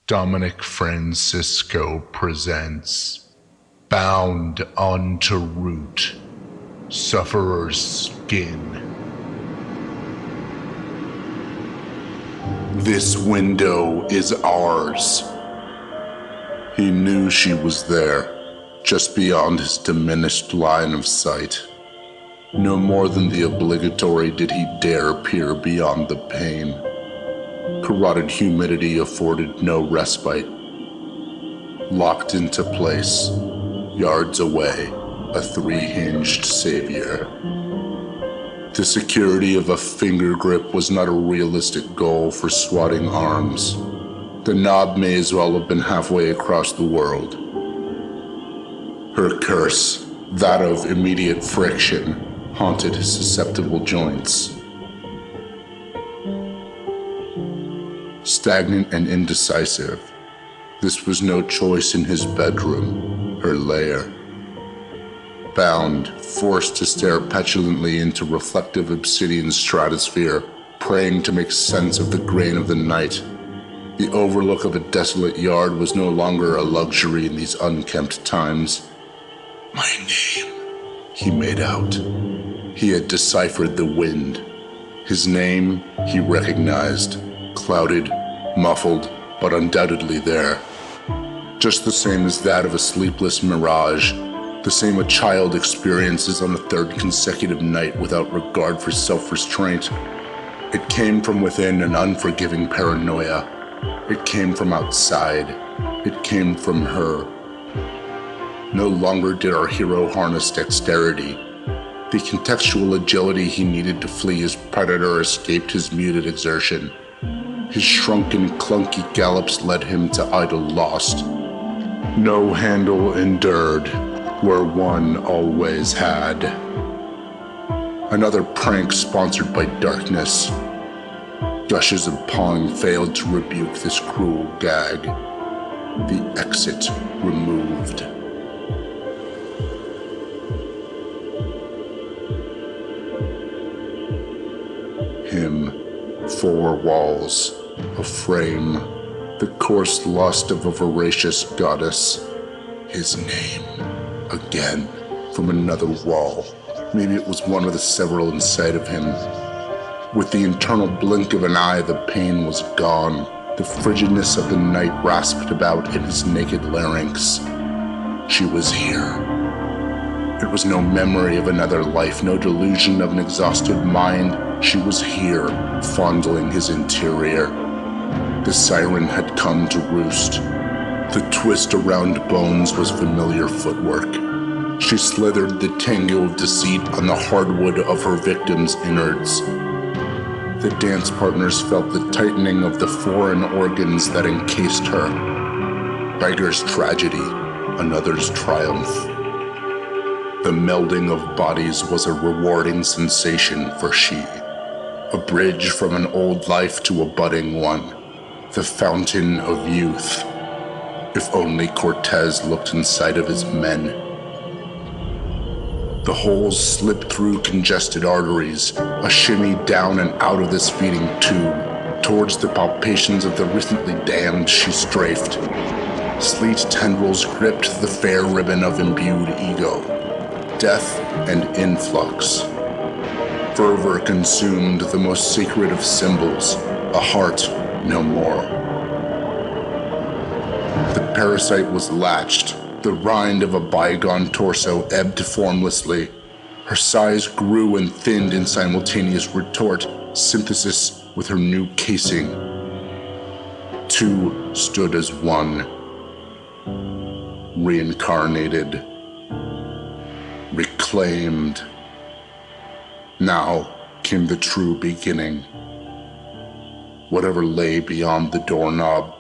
Dominic Francisco presents Bound Unto Root, Sufferer's Skin. This window is ours. He knew she was there, just beyond his diminished line of sight. No more than the obligatory did he dare peer beyond the pane. Corroded humidity afforded no respite. Locked into place, yards away, a three-hinged savior. The security of a finger grip was not a realistic goal for swatting arms. The knob may as well have been halfway across the world. Her curse, that of immediate friction, haunted his susceptible joints. Stagnant and indecisive, this was no choice in his bedroom, her lair. Bound, forced to stare petulantly into reflective obsidian stratosphere, praying to make sense of the grain of the night. The overlook of a desolate yard was no longer a luxury in these unkempt times. "My name," he made out. He had deciphered the wind. His name he recognized, clouded, muffled, but undoubtedly there. Just the same as that of a sleepless mirage, the same a child experiences on the third consecutive night without regard for self-restraint. It came from within an unforgiving paranoia. It came from outside. It came from her. No longer did our hero harness dexterity. The contextual agility he needed to flee his predator escaped his muted exertion. His shrunken, clunky gallops led him to idle lost. No handle endured where one always had. Another prank sponsored by darkness. Gushes of pawing failed to rebuke this cruel gag. The exit removed. Him, four walls, a frame, the coarse lust of a voracious goddess. His name, again, from another wall. Maybe it was one of the several in sight of him. With the internal blink of an eye, the pain was gone. The frigidness of the night rasped about in his naked larynx. She was here. It was no memory of another life, no delusion of an exhausted mind. She was here, fondling his interior. The siren had come to roost. The twist around bones was familiar footwork. She slithered the tango of deceit on the hardwood of her victim's innards. The dance partners felt the tightening of the foreign organs that encased her. Beggar's tragedy, another's triumph. The melding of bodies was a rewarding sensation for she. A bridge from an old life to a budding one. The fountain of youth. If only Cortez looked inside of his men. The holes slipped through congested arteries, a shimmy down and out of this feeding tube. Towards the palpations of the recently damned she strafed. Sleet tendrils gripped the fair ribbon of imbued ego. Death and influx. Fervor consumed the most sacred of symbols, a heart no more. The parasite was latched. The rind of a bygone torso ebbed formlessly. Her size grew and thinned in simultaneous retort, synthesis with her new casing. Two stood as one. Reincarnated. Reclaimed. Now came the true beginning. Whatever lay beyond the doorknob.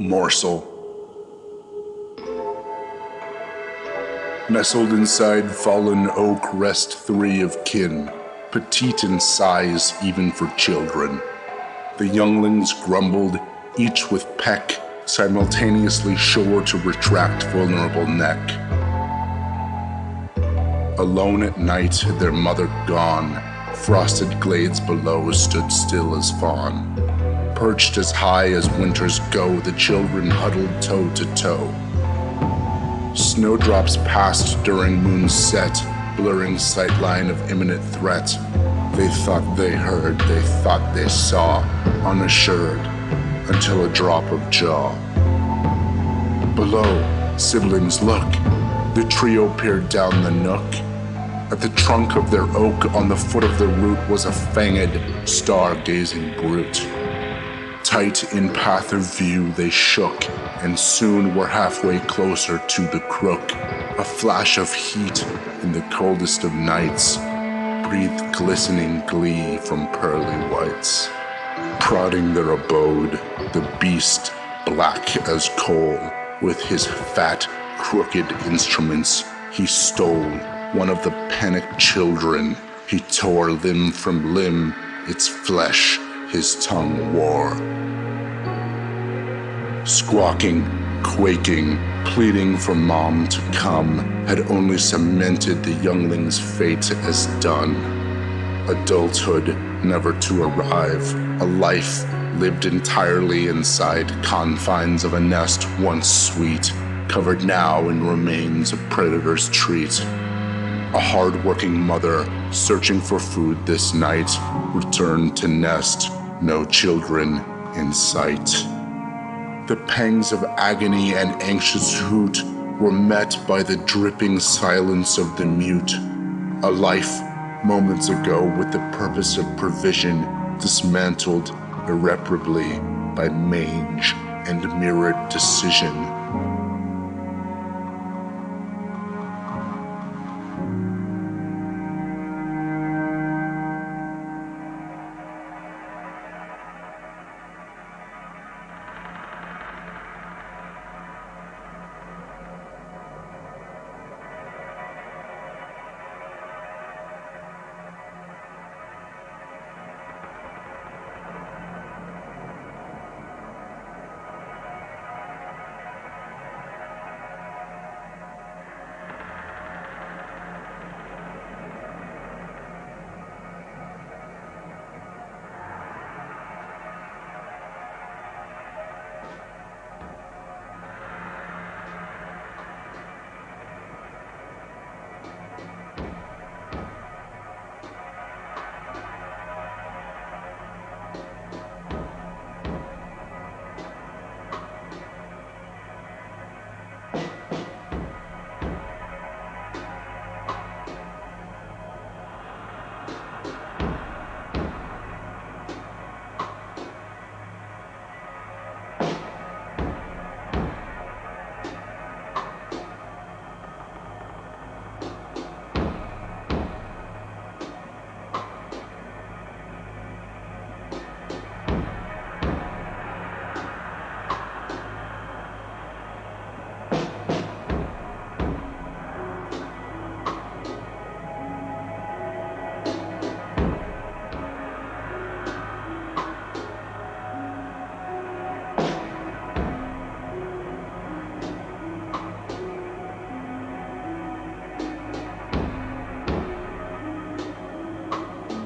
morsel. Nestled inside fallen oak rest three of kin, petite in size even for children. The younglings grumbled, each with peck, simultaneously sure to retract vulnerable neck. Alone at night, their mother gone, frosted glades below stood still as fawn. Perched as high as winters go, the children huddled toe to toe. Snowdrops passed during moon's set, blurring sightline of imminent threat. They thought they heard, they thought they saw, unassured, until a drop of jaw. Below, siblings, look. The trio peered down the nook. At the trunk of their oak, on the foot of the root, was a fanged, star-gazing brute. Tight in path of view they shook, and soon were halfway closer to the crook. A flash of heat in the coldest of nights breathed glistening glee from pearly whites. Prodding their abode, the beast, black as coal, with his fat, crooked instruments, he stole one of the panicked children. He tore limb from limb, its flesh his tongue wore. Squawking, quaking, pleading for mom to come, had only cemented the youngling's fate as done. Adulthood never to arrive, a life lived entirely inside confines of a nest once sweet, covered now in remains of predator's treat. A hard-working mother, searching for food this night, returned to nest, no children in sight. The pangs of agony and anxious hoot were met by the dripping silence of the mute. A life, moments ago, with the purpose of provision, dismantled irreparably by mange and mirrored decision.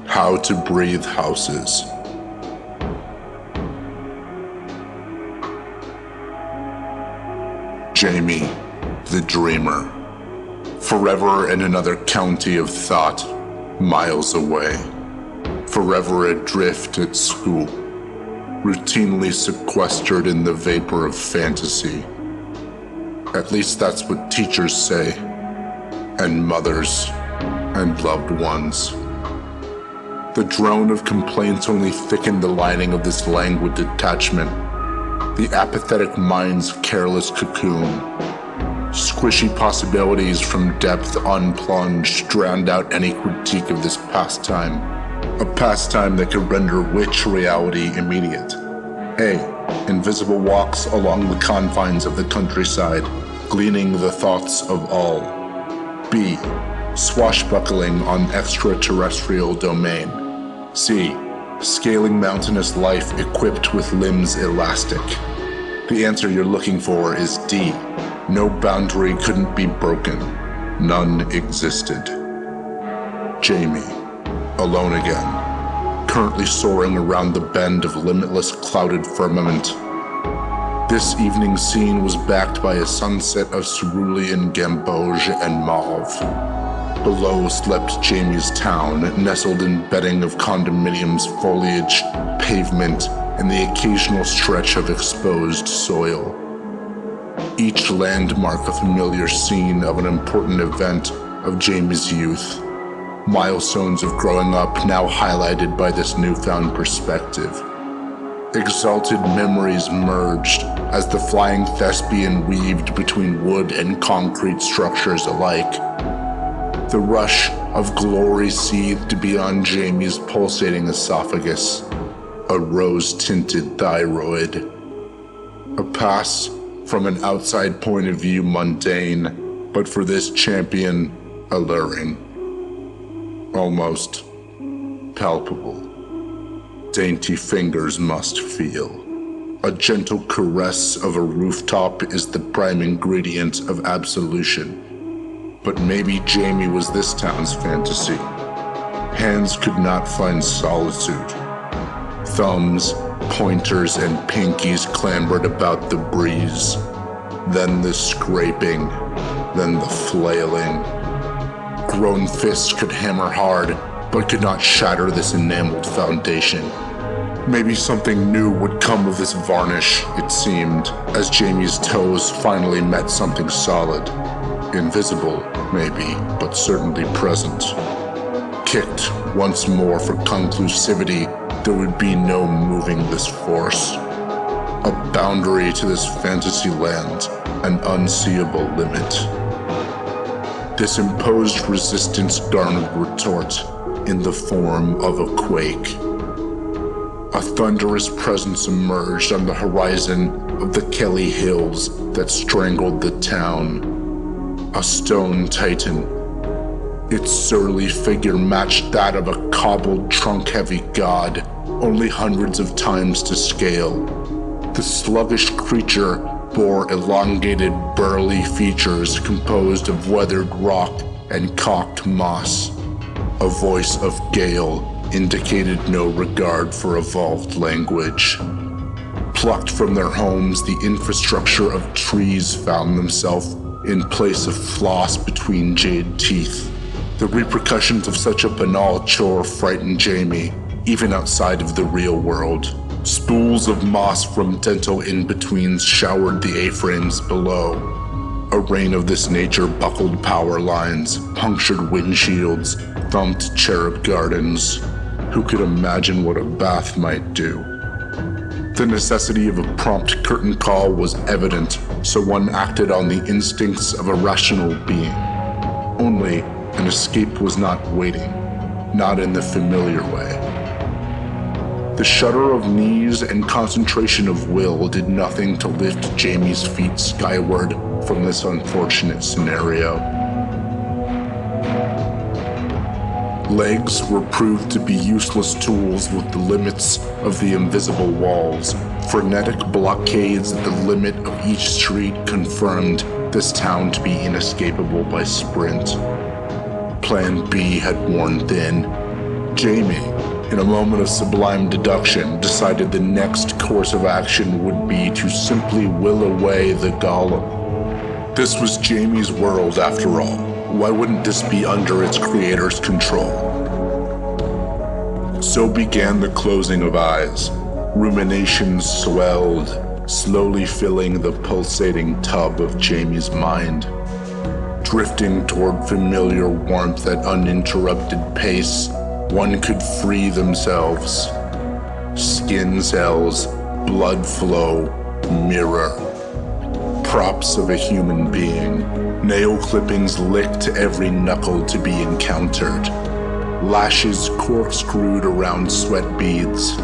How to breathe houses. Jamie, the dreamer, forever in another county of thought, miles away, forever adrift at school, routinely sequestered in the vapor of fantasy. At least that's what teachers say, and mothers, and loved ones. The drone of complaints only thickened the lining of this languid detachment, the apathetic mind's careless cocoon. Squishy possibilities from depth unplunged drowned out any critique of this pastime, a pastime that could render which reality immediate. A. Invisible walks along the confines of the countryside, gleaning the thoughts of all. B. Swashbuckling on extraterrestrial domain. C. Scaling mountainous life equipped with limbs elastic. The answer you're looking for is D. No boundary couldn't be broken. None existed. Jamie, alone again, currently soaring around the bend of limitless clouded firmament. This evening's scene was backed by a sunset of cerulean gamboge and mauve. Below slept Jamie's town, nestled in bedding of condominiums, foliage, pavement, and the occasional stretch of exposed soil. Each landmark a familiar scene of an important event of Jamie's youth. Milestones of growing up now highlighted by this newfound perspective. Exalted memories merged as the flying thespian weaved between wood and concrete structures alike. The rush of glory seethed beyond Jamie's pulsating esophagus, a rose-tinted thyroid. A pass from an outside point of view mundane, but for this champion, alluring. Almost palpable. Dainty fingers must feel. A gentle caress of a rooftop is the prime ingredient of absolution. But maybe Jamie was this town's fantasy. Hands could not find solitude. Thumbs, pointers, and pinkies clambered about the breeze. Then the scraping, then the flailing. Grown fists could hammer hard, but could not shatter this enameled foundation. Maybe something new would come of this varnish, it seemed, as Jamie's toes finally met something solid. Invisible, maybe, but certainly present. Kicked once more for conclusivity, there would be no moving this force. A boundary to this fantasy land, an unseeable limit. This imposed resistance garnered retort in the form of a quake. A thunderous presence emerged on the horizon of the Kelly Hills that strangled the town. A stone titan. Its surly figure matched that of a cobbled, trunk-heavy god, only hundreds of times to scale. The sluggish creature bore elongated, burly features composed of weathered rock and cocked moss. A voice of gale indicated no regard for evolved language. Plucked from their homes, the infrastructure of trees found themselves in place of floss between jade teeth. The repercussions of such a banal chore frightened Jamie, even outside of the real world. Spools of moss from dental in-betweens showered the A-frames below. A rain of this nature buckled power lines, punctured windshields, thumped cherub gardens. Who could imagine what a bath might do? The necessity of a prompt curtain call was evident, so one acted on the instincts of a rational being. Only, an escape was not waiting, not in the familiar way. The shudder of knees and concentration of will did nothing to lift Jamie's feet skyward from this unfortunate scenario. Legs were proved to be useless tools with the limits of the invisible walls. Frenetic blockades at the limit of each street confirmed this town to be inescapable by sprint. Plan B had worn thin. Jamie, in a moment of sublime deduction, decided the next course of action would be to simply will away the golem. This was Jamie's world after all. Why wouldn't this be under its creator's control? So began the closing of eyes. Ruminations swelled, slowly filling the pulsating tub of Jamie's mind. Drifting toward familiar warmth at uninterrupted pace, one could free themselves. Skin cells, blood flow, mirror. Props of a human being. Nail clippings licked every knuckle to be encountered. Lashes corkscrewed around sweat beads.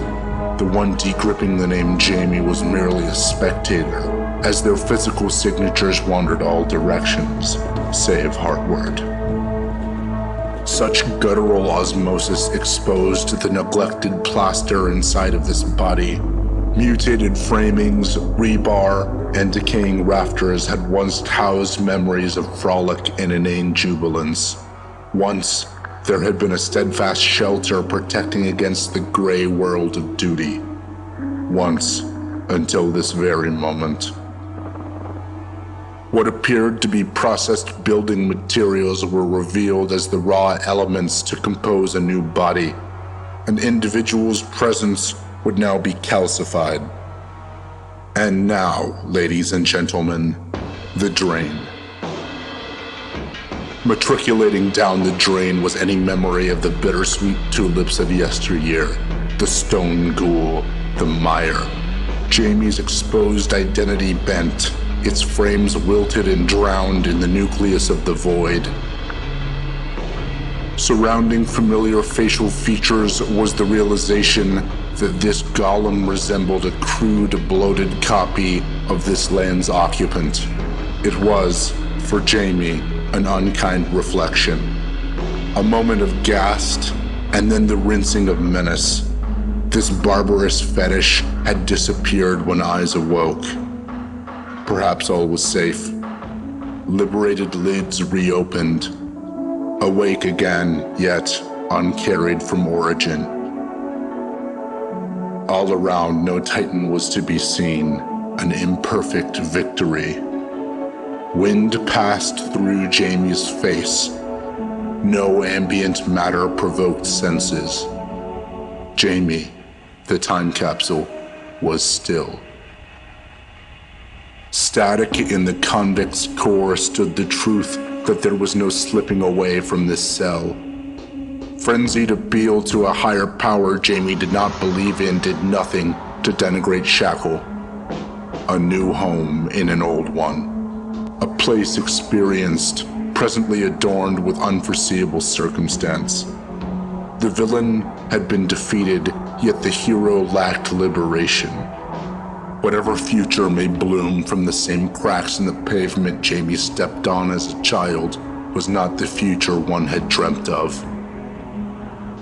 The one decrypting the name Jamie was merely a spectator, as their physical signatures wandered all directions, save heartward. Such guttural osmosis exposed the neglected plaster inside of this body. Mutated framings, rebar, and decaying rafters had once housed memories of frolic and inane jubilance. Once, there had been a steadfast shelter protecting against the gray world of duty. Once, until this very moment. What appeared to be processed building materials were revealed as the raw elements to compose a new body. An individual's presence would now be calcified. And now, ladies and gentlemen, the drain. Matriculating down the drain was any memory of the bittersweet tulips of yesteryear, the stone ghoul, the mire. Jamie's exposed identity bent, its frames wilted and drowned in the nucleus of the void. Surrounding familiar facial features was the realization that this golem resembled a crude, bloated copy of this land's occupant. It was, for Jamie, an unkind reflection. A moment of ghast, and then the rinsing of menace. This barbarous fetish had disappeared when eyes awoke. Perhaps all was safe. Liberated lids reopened. Awake again, yet uncarried from origin. All around, no titan was to be seen, an imperfect victory. Wind passed through Jamie's face. No ambient matter provoked senses. Jamie, the time capsule, was still. Static in the convict's core stood the truth that there was no slipping away from this cell. Frenzied appeal to a higher power Jamie did not believe in did nothing to denigrate Shackle. A new home in an old one. A place experienced, presently adorned with unforeseeable circumstance. The villain had been defeated, yet the hero lacked liberation. Whatever future may bloom from the same cracks in the pavement Jamie stepped on as a child was not the future one had dreamt of.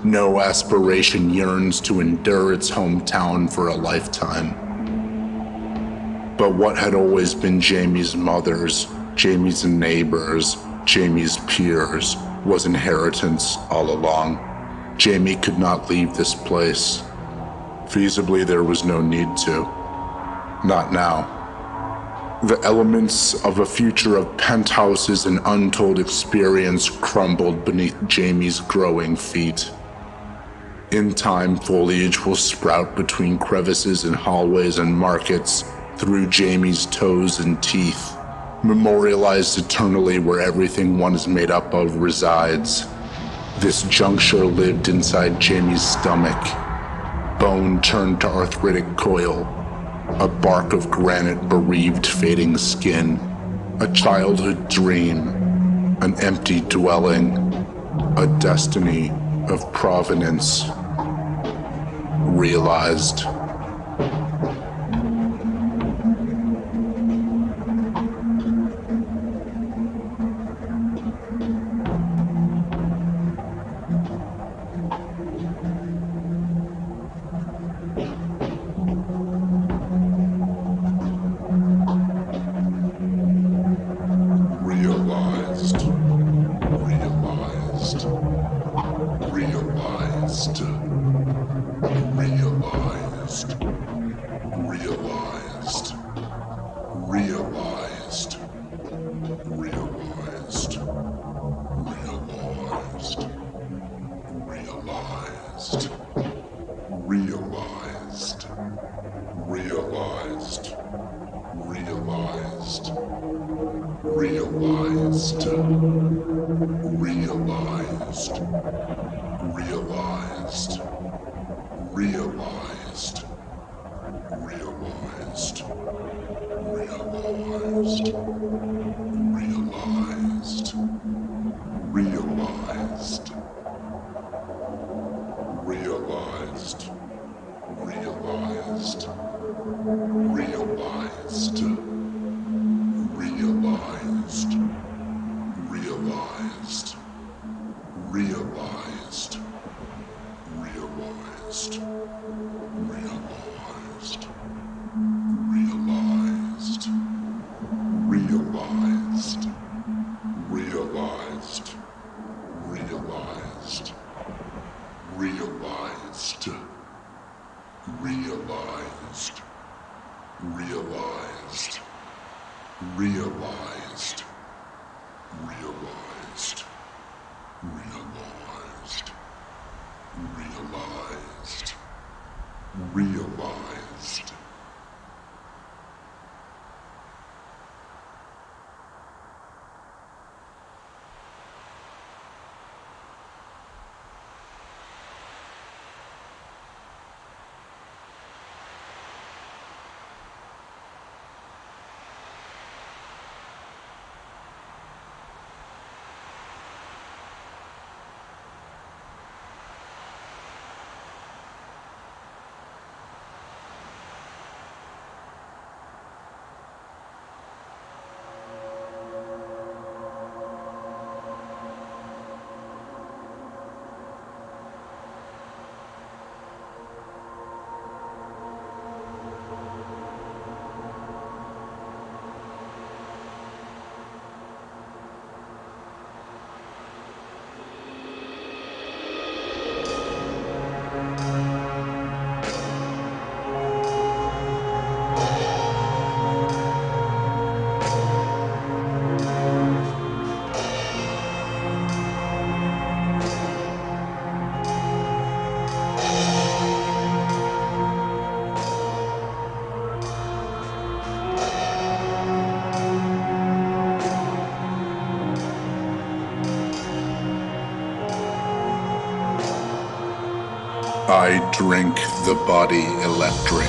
No aspiration yearns to endure its hometown for a lifetime. But what had always been Jamie's mother's, Jamie's neighbors, Jamie's peers, was inheritance all along. Jamie could not leave this place. Feasibly, there was no need to. Not now. The elements of a future of penthouses and untold experience crumbled beneath Jamie's growing feet. In time, foliage will sprout between crevices and hallways and markets, through Jamie's toes and teeth, memorialized eternally where everything one is made up of resides. This juncture lived inside Jamie's stomach. Bone turned to arthritic coil. A bark of granite bereaved fading skin. A childhood dream. An empty dwelling. A destiny of provenance. Realized. Realized. realized, realized, realized, realized, realized, realized, realized, realized, realized, realized, realized, realized, realized, realized, realized, realized, realized, realized. I drink the body electric.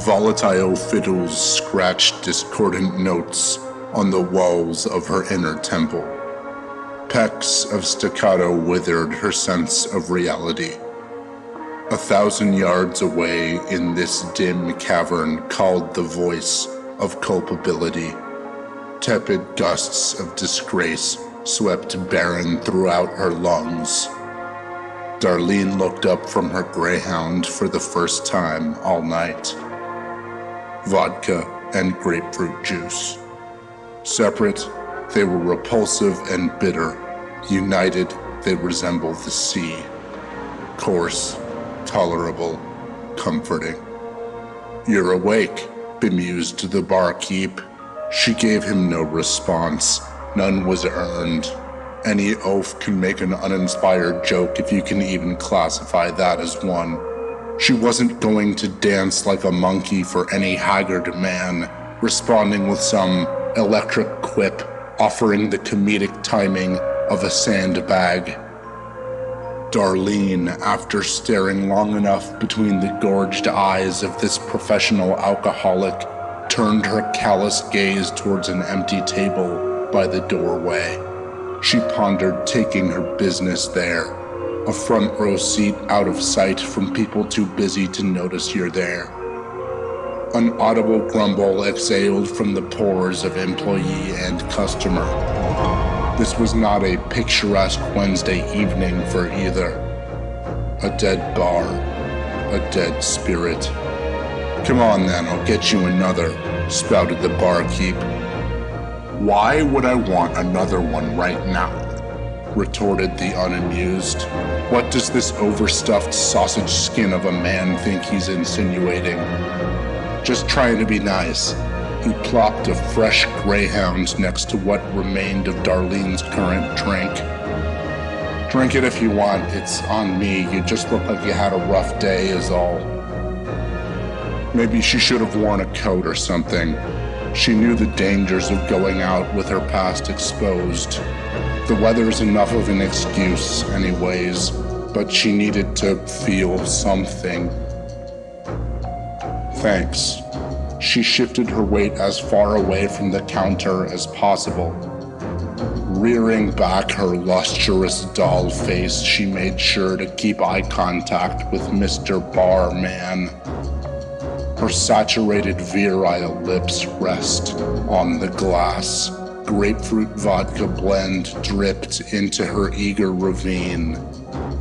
Volatile fiddles scratched discordant notes on the walls of her inner temple. Pecks of staccato withered her sense of reality. 1,000 yards away in this dim cavern called the voice of culpability. Tepid gusts of disgrace swept barren throughout her lungs. Darlene looked up from her greyhound for the first time all night. Vodka and grapefruit juice. Separate, they were repulsive and bitter. United, they resemble the sea. Coarse, tolerable, comforting. "You're awake," bemused the barkeep. She gave him no response. None was earned. Any oaf can make an uninspired joke if you can even classify that as one. She wasn't going to dance like a monkey for any haggard man, responding with some electric quip, offering the comedic timing of a sandbag. Darlene, after staring long enough between the gorged eyes of this professional alcoholic, turned her callous gaze towards an empty table by the doorway. She pondered taking her business there, a front row seat out of sight from people too busy to notice you're there. An audible grumble exhaled from the pores of employee and customer. This was not a picturesque Wednesday evening for either. A dead bar, a dead spirit. "Come on then, I'll get you another," spouted the barkeep. "Why would I want another one right now?" retorted the unamused. "What does this overstuffed sausage skin of a man think he's insinuating?" "Just trying to be nice." He plopped a fresh greyhound next to what remained of Darlene's current drink. "Drink it if you want, it's on me. You just look like you had a rough day is all." Maybe she should have worn a coat or something. She knew the dangers of going out with her past exposed. The weather's enough of an excuse anyways, but she needed to feel something. "Thanks," She shifted her weight as far away from the counter as possible. Rearing back her lustrous doll face, she made sure to keep eye contact with Mr. Barman. Her saturated virile lips rest on the glass. Grapefruit vodka blend dripped into her eager ravine.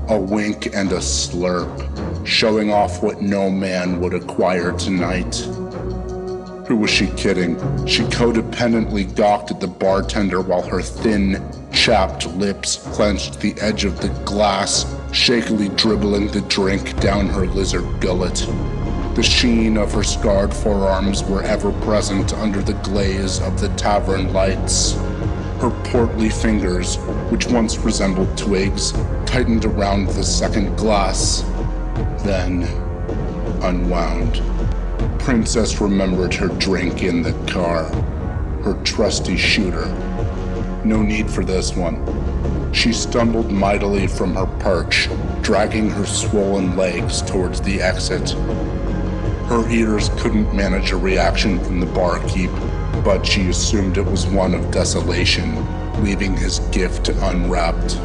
A wink and a slurp, showing off what no man would acquire tonight. Who was she kidding? She codependently gawked at the bartender while her thin, chapped lips clenched the edge of the glass, shakily dribbling the drink down her lizard gullet. The sheen of her scarred forearms were ever present under the glaze of the tavern lights. Her portly fingers, which once resembled twigs, tightened around the second glass, then unwound. Princess remembered her drink in the car, her trusty shooter. No need for this one. She stumbled mightily from her perch, dragging her swollen legs towards the exit. Her ears couldn't manage a reaction from the barkeep, but she assumed it was one of desolation, leaving his gift unwrapped.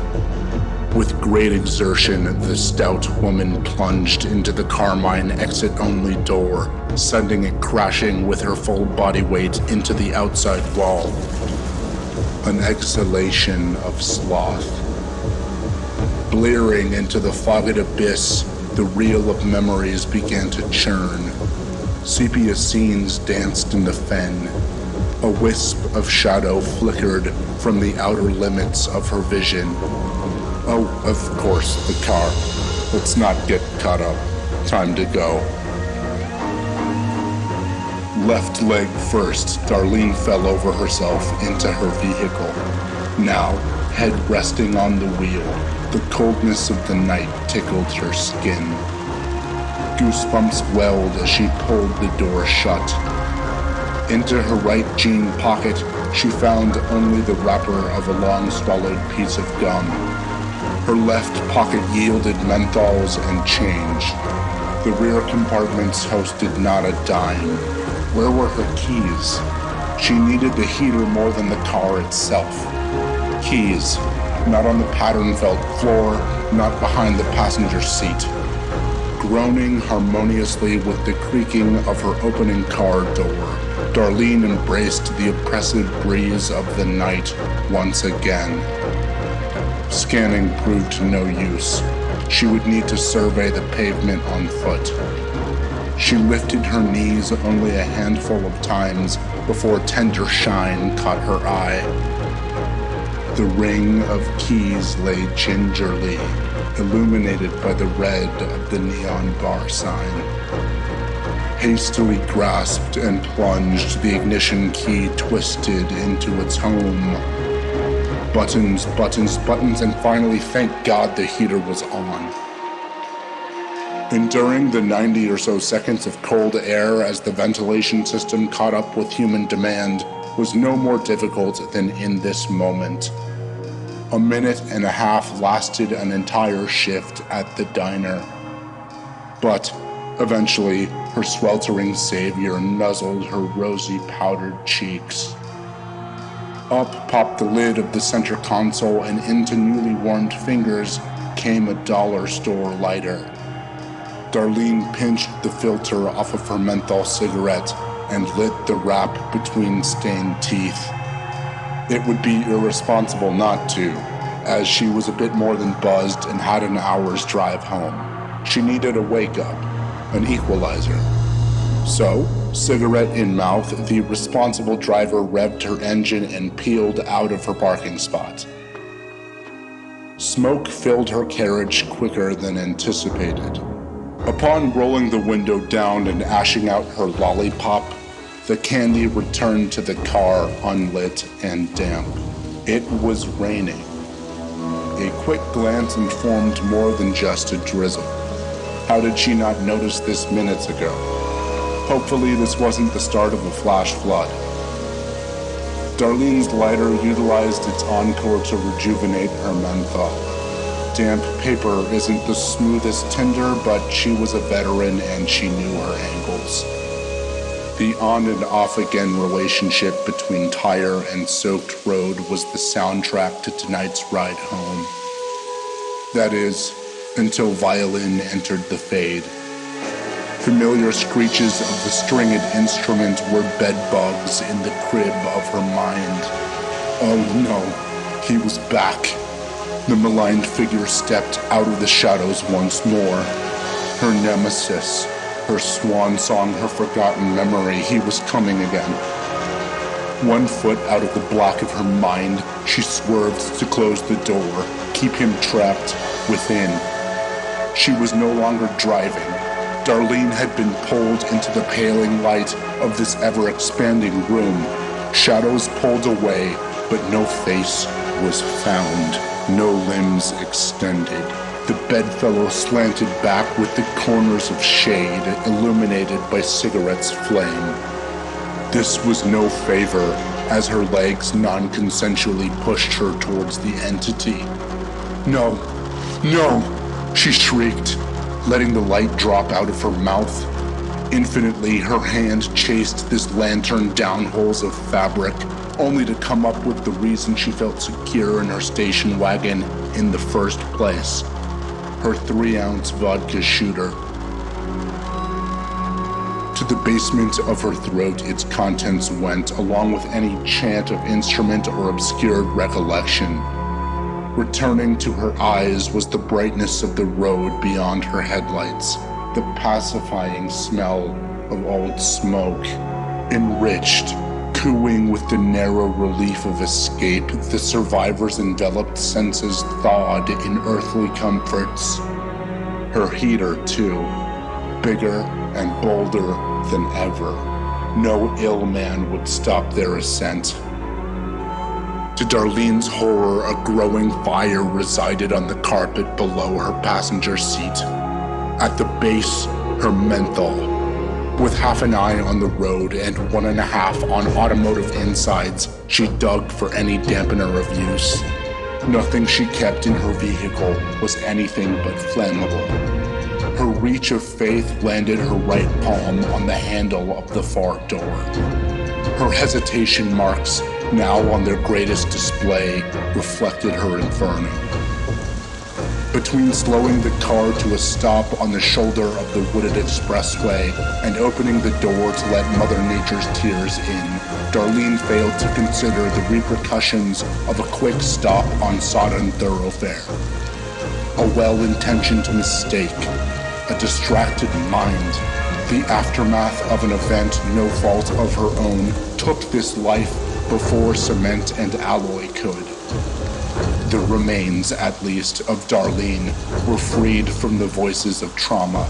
With great exertion, the stout woman plunged into the carmine exit-only door, sending it crashing with her full body weight into the outside wall. An exhalation of sloth. Blearing into the fogged abyss, the reel of memories began to churn. Sepia scenes danced in the fen. A wisp of shadow flickered from the outer limits of her vision. Oh, of course, the car. Let's not get caught up. Time to go. Left leg first, Darlene fell over herself into her vehicle. Now, head resting on the wheel, the coldness of the night tickled her skin. Goosebumps welled as she pulled the door shut. Into her right jean pocket, she found only the wrapper of a long-swallowed piece of gum. Her left pocket yielded menthols and change. The rear compartments hosted not a dime. Where were her keys? She needed the heater more than the car itself. Keys, not on the pattern-felt floor, not behind the passenger seat. Groaning harmoniously with the creaking of her opening car door, Darlene embraced the oppressive breeze of the night once again. Scanning proved no use. She would need to survey the pavement on foot. She lifted her knees only a handful of times before tender shine caught her eye. The ring of keys lay gingerly, illuminated by the red of the neon bar sign. Hastily grasped and plunged, the ignition key twisted into its home. Buttons, buttons, buttons, and finally, thank God, the heater was on. Enduring the 90 or so seconds of cold air as the ventilation system caught up with human demand was no more difficult than in this moment. A minute and a half lasted an entire shift at the diner. But eventually, her sweltering savior nuzzled her rosy powdered cheeks. Up popped the lid of the center console, and into newly warmed fingers came a dollar store lighter. Darlene pinched the filter off of her menthol cigarette and lit the wrap between stained teeth. It would be irresponsible not to, as she was a bit more than buzzed and had an hour's drive home. She needed a wake-up, an equalizer. So, cigarette in mouth, the responsible driver revved her engine and peeled out of her parking spot. Smoke filled her carriage quicker than anticipated. Upon rolling the window down and ashing out her lollipop, the candy returned to the car unlit and damp. It was raining. A quick glance informed more than just a drizzle. How did she not notice this minutes ago? Hopefully this wasn't the start of a flash flood. Darlene's lighter utilized its encore to rejuvenate her menthol. Damp paper isn't the smoothest tinder, but she was a veteran and she knew her angles. The on and off again relationship between tire and soaked road was the soundtrack to tonight's ride home. That is, until violin entered the fade. Familiar screeches of the stringed instrument were bed bugs in the crib of her mind. Oh no, he was back. The maligned figure stepped out of the shadows once more. Her nemesis, her swan song, her forgotten memory, he was coming again. 1 foot out of the black of her mind, she swerved to close the door, keep him trapped within. She was no longer driving. Darlene had been pulled into the paling light of this ever-expanding room. Shadows pulled away, but no face was found, no limbs extended. The bedfellow slanted back with the corners of shade illuminated by cigarettes' flame. This was no favor, as her legs non-consensually pushed her towards the entity. No, no, she shrieked, letting the light drop out of her mouth. Infinitely, her hand chased this lantern down holes of fabric, only to come up with the reason she felt secure in her station wagon in the first place. Her 3-ounce vodka shooter. To the basement of her throat its contents went, along with any chant of instrument or obscured recollection. Returning to her eyes was the brightness of the road beyond her headlights, the pacifying smell of old smoke, enriched, cooing with the narrow relief of escape. The survivor's enveloped senses thawed in earthly comforts. Her heater, too, bigger and bolder than ever. No ill man would stop their ascent. To Darlene's horror, a growing fire resided on the carpet below her passenger seat. At the base, her menthol. With half an eye on the road and 1.5 on automotive insides, she dug for any dampener of use. Nothing she kept in her vehicle was anything but flammable. Her reach of faith landed her right palm on the handle of the far door. Her hesitation marks, now on their greatest display, reflected her inferno. Between slowing the car to a stop on the shoulder of the wooded expressway and opening the door to let Mother Nature's tears in, Darlene failed to consider the repercussions of a quick stop on sodden thoroughfare. A well-intentioned mistake, a distracted mind, the aftermath of an event no fault of her own, took this life before cement and alloy could. The remains, at least, of Darlene were freed from the voices of trauma.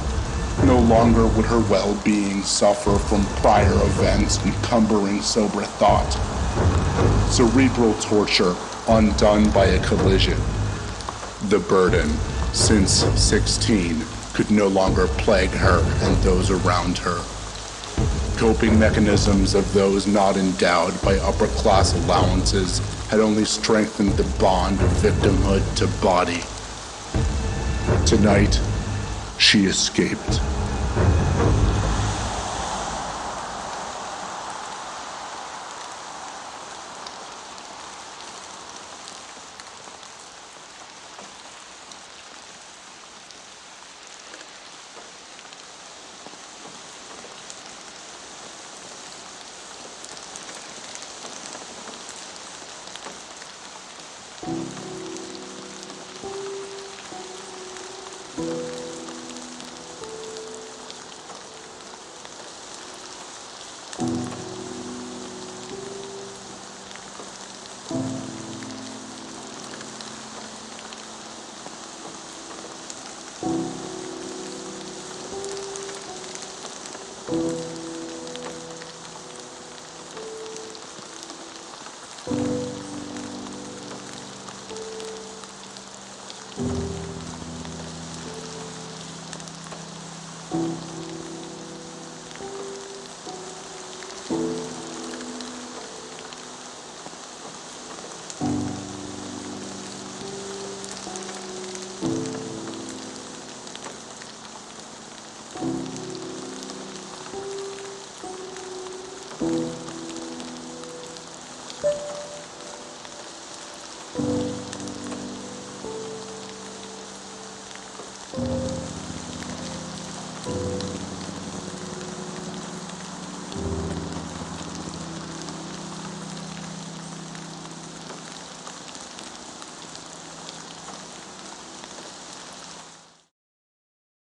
No longer would her well-being suffer from prior events encumbering sober thought. Cerebral torture undone by a collision. The burden, since 16, could no longer plague her and those around her. Coping mechanisms of those not endowed by upper-class allowances had only strengthened the bond of victimhood to body. Tonight, she escaped.